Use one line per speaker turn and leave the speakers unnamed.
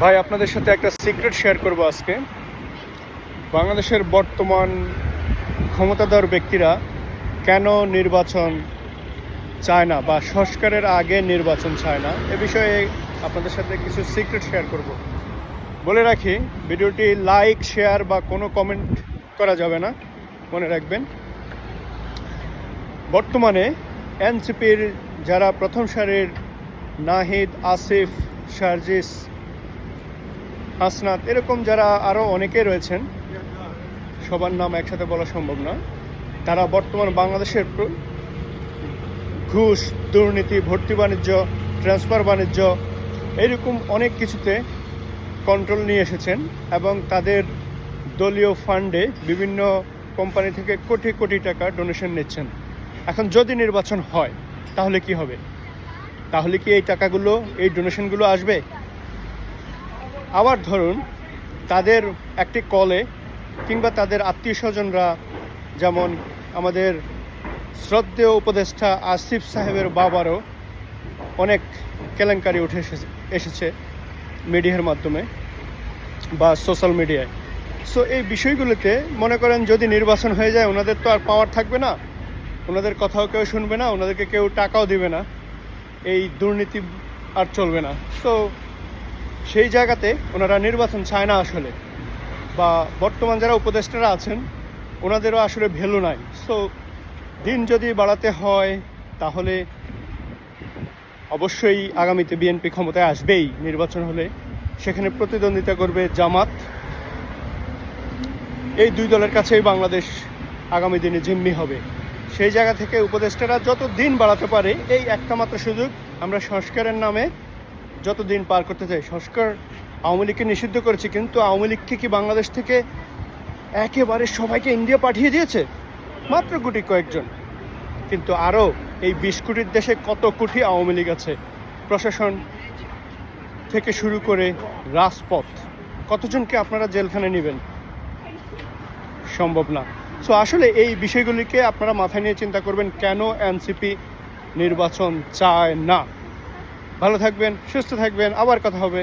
ভাই আপনাদের সাথে একটা সিক্রেট শেয়ার করব আজকে। বাংলাদেশের বর্তমান ক্ষমতাধর ব্যক্তিরা কেন নির্বাচন চায় না বা সংস্কারের আগে নির্বাচন চায় না, এ বিষয়ে আপনাদের সাথে কিছু সিক্রেট শেয়ার করব। বলে রাখি, ভিডিওটি লাইক, শেয়ার বা কোনো কমেন্ট করা যাবে না, মনে রাখবেন। বর্তমানে এনসিপির যারা প্রথম সারির নাহিদ, আসিফ, সার্জিস, হাসনাত, এরকম যারা আরও অনেকে রয়েছেন, সবার নাম একসাথে বলা সম্ভব না, তারা বর্তমান বাংলাদেশের ঘুষ, দুর্নীতি, ভর্তি বাণিজ্য, ট্রান্সফার বাণিজ্য, এরকম অনেক কিছুতে কন্ট্রোল নিয়ে এসেছেন এবং তাদের দলীয় ফান্ডে বিভিন্ন কোম্পানি থেকে কোটি কোটি টাকা ডোনেশন নিচ্ছেন। এখন যদি নির্বাচন হয় তাহলে কি হবে? তাহলে কি এই টাকাগুলো, এই ডোনেশনগুলো আসবে? আবার ধরুন, তাদের একটি কলে কিংবা তাদের আত্মীয় স্বজনরা, যেমন আমাদের শ্রদ্ধেয় উপদেষ্টা আসিফ সাহেবের বাবারও অনেক কেলেঙ্কারি উঠে এসেছে মিডিয়ার মাধ্যমে বা সোশ্যাল মিডিয়ায়। সো এই বিষয়গুলোতে মনে করেন যদি নির্বাচন হয়ে যায়, ওনাদের তো আর পাওয়ার থাকবে না, ওনাদের কথাও কেউ শুনবে না, ওনাদেরকে কেউ টাকাও দিবে না, এই দুর্নীতি আর চলবে না। সো সেই জায়গাতে ওনারা নির্বাচন চায় না আসলে, বা বর্তমান যারা উপদেষ্টারা আছেন ওনাদেরও আসলে ভ্যালু নাই। সো দিন যদি বাড়াতে হয় তাহলে অবশ্যই আগামীতে বিএনপি ক্ষমতায় আসবেই। নির্বাচন হলে সেখানে প্রতিদ্বন্দ্বিতা করবে জামাত। এই দুই দলের কাছেই বাংলাদেশ আগামী দিনে জিম্মি হবে। সেই জায়গা থেকে উপদেষ্টারা যত দিন বাড়াতে পারে, এই একটা মাত্র সুযোগ, আমরা সংস্কারের নামে যত দিন পার করতে চাই। সংস্কার আওয়ামী লীগকে নিষিদ্ধ করেছে, কিন্তু আওয়ামী লীগকে কি বাংলাদেশ থেকে একেবারে সবাইকে ইন্ডিয়া পাঠিয়ে দিয়েছে? মাত্র গুটি কয়েকজন। কিন্তু আরও এই 20 কোটির দেশে কত কোটি আওয়ামী লীগ আছে, প্রশাসন থেকে শুরু করে রাজপথ, কতজনকে আপনারা জেলখানে নেবেন? সম্ভব না। সো আসলে এই বিষয়গুলিকে আপনারা মাথায় নিয়ে চিন্তা করবেন, কেন এনসিপি নির্বাচন চায় না। ভালো থাকবেন, সুস্থ থাকবেন, আবার কথা হবে।